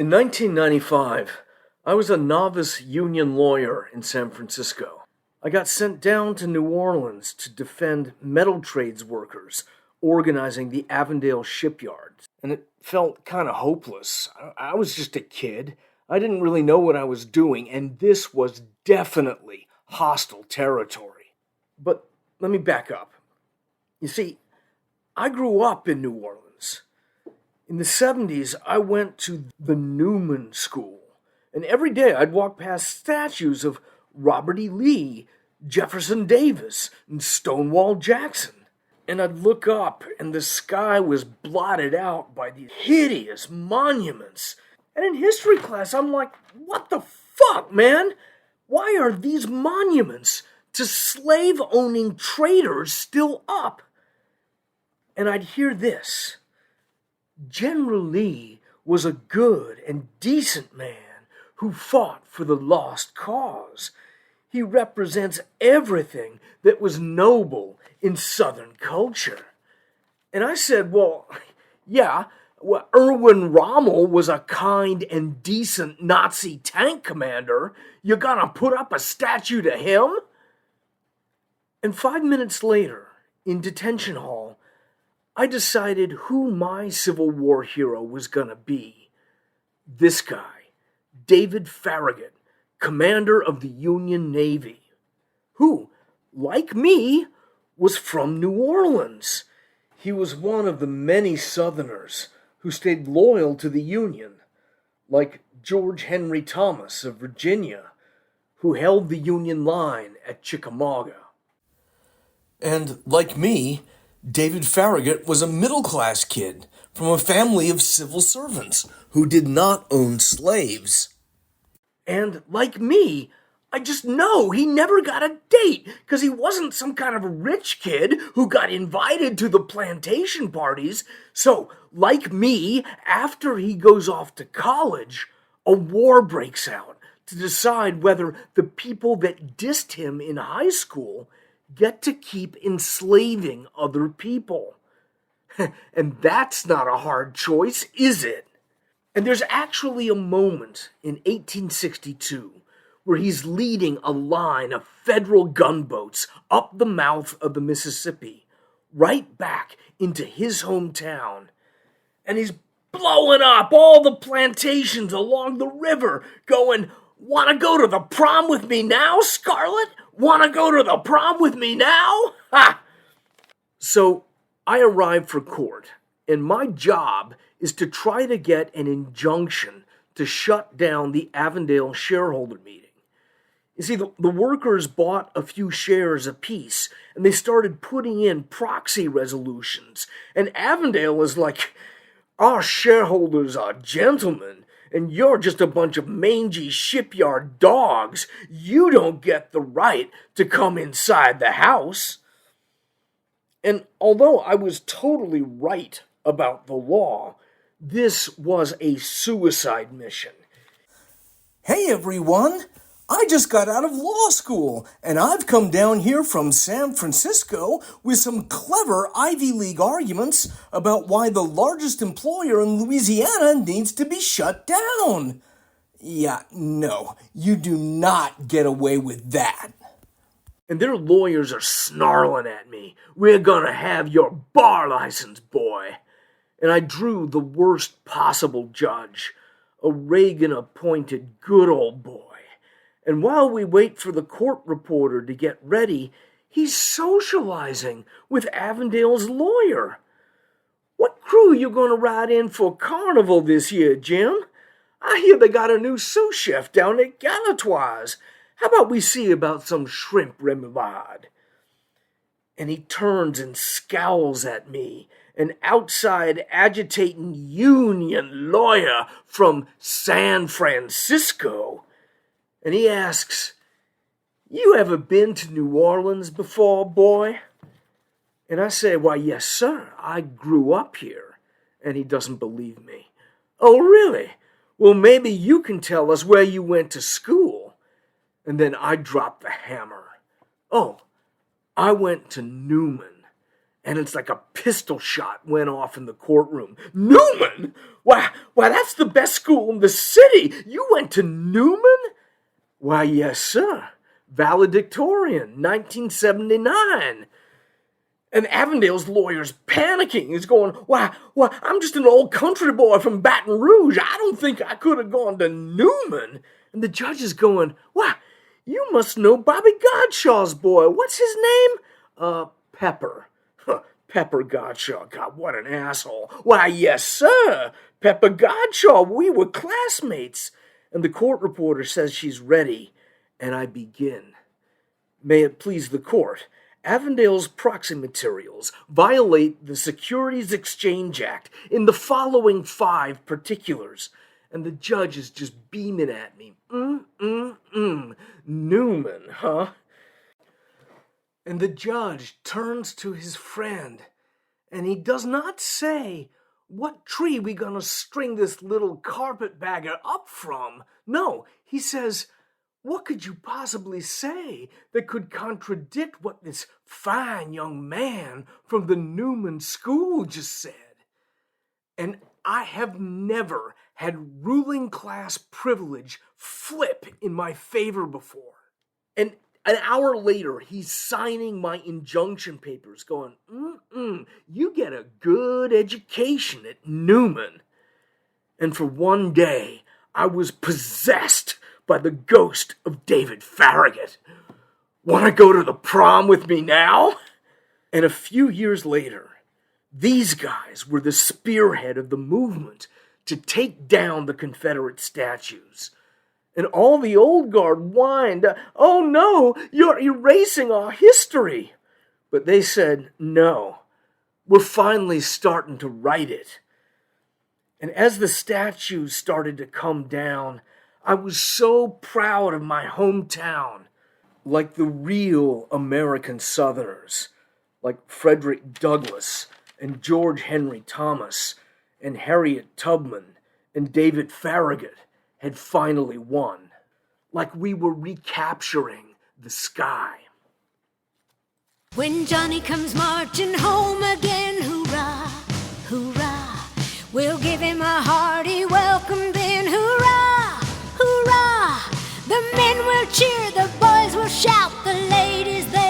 In 1995, I was a novice union lawyer in San Francisco. I got sent down to New Orleans to defend metal trades workers organizing the Avondale shipyards. And it felt kind of hopeless. I was just a kid. I didn't really know what I was doing, and this was definitely hostile territory. But let me back up. You see, I grew up in New Orleans. In the 70s, I went to the Newman School, and every day I'd walk past statues of Robert E. Lee, Jefferson Davis, and Stonewall Jackson. And I'd look up, and the sky was blotted out by these hideous monuments. And in history class, I'm like, what the fuck, man? Why are these monuments to slave-owning traders still up? And I'd hear this. General Lee was a good and decent man who fought for the lost cause. He represents everything that was noble in Southern culture. And I said, well, yeah, Erwin Rommel was a kind and decent Nazi tank commander. You gonna put up a statue to him? And 5 minutes later, in detention hall, I decided who my Civil War hero was gonna be. This guy, David Farragut, commander of the Union Navy, who, like me, was from New Orleans. He was one of the many Southerners who stayed loyal to the Union, like George Henry Thomas of Virginia, who held the Union line at Chickamauga. And like me, David Farragut was a middle-class kid from a family of civil servants who did not own slaves. And like me, I just know he never got a date because he wasn't some kind of rich kid who got invited to the plantation parties. So, like me, after he goes off to college, a war breaks out to decide whether the people that dissed him in high school get to keep enslaving other people. And that's not a hard choice, is it? And there's actually a moment in 1862 where he's leading a line of federal gunboats up the mouth of the Mississippi, right back into his hometown. And he's blowing up all the plantations along the river, going, "Wanna go to the prom with me now, Scarlett? Wanna go to the prom with me now?" Ha! So I arrived for court, and my job is to try to get an injunction to shut down the Avondale shareholder meeting. You see, the workers bought a few shares apiece, and they started putting in proxy resolutions. And Avondale is like, "Our shareholders are gentlemen, and you're just a bunch of mangy shipyard dogs. You don't get the right to come inside the house." And although I was totally right about the law, this was a suicide mission. Hey everyone! I just got out of law school, and I've come down here from San Francisco with some clever Ivy League arguments about why the largest employer in Louisiana needs to be shut down. Yeah, no, you do not get away with that. And their lawyers are snarling at me. "We're gonna have your bar license, boy." And I drew the worst possible judge, a Reagan-appointed good old boy. And while we wait for the court reporter to get ready, he's socializing with Avondale's lawyer. "What crew you gonna ride in for Carnival this year, Jim? I hear they got a new sous chef down at Galatoire's. How about we see about some shrimp remoulade?" And he turns and scowls at me, an outside agitating union lawyer from San Francisco. And he asks, "You ever been to New Orleans before, boy?" And I say, "Why, yes, sir. I grew up here." And he doesn't believe me. "Oh, really? Well, maybe you can tell us where you went to school." And then I drop the hammer. "Oh, I went to Newman." And it's like a pistol shot went off in the courtroom. Newman? Why, that's the best school in the city. You went to Newman? Why, yes, sir. Valedictorian, 1979. And Avondale's lawyer's panicking. He's going, why, I'm just an old country boy from Baton Rouge. I don't think I could have gone to Newman. And the judge is going, why, you must know Bobby Godshaw's boy. What's his name? Pepper. Pepper Godshaw. God, what an asshole. Why, yes, sir. Pepper Godshaw. We were classmates. And the court reporter says she's ready, and I begin. May it please the court, Avondale's proxy materials violate the Securities Exchange Act in the following 5 particulars. And the judge is just beaming at me. Newman, huh? And the judge turns to his friend, and he does not say, what tree we gonna string this little carpetbagger up from? No, he says, what could you possibly say that could contradict what this fine young man from the Newman School just said? And I have never had ruling class privilege flip in my favor before. And an hour later, he's signing my injunction papers, going, you get a good education at Newman. And for one day, I was possessed by the ghost of David Farragut. Want to go to the prom with me now? And a few years later, these guys were the spearhead of the movement to take down the Confederate statues. And all the old guard whined, oh no, you're erasing our history. But they said, no, we're finally starting to write it. And as the statues started to come down, I was so proud of my hometown, like the real American Southerners, like Frederick Douglass and George Henry Thomas and Harriet Tubman and David Farragut had finally won, like we were recapturing the sky. When Johnny comes marching home again, hurrah, hurrah, we'll give him a hearty welcome then, hurrah, hurrah. The men will cheer, the boys will shout, the ladies they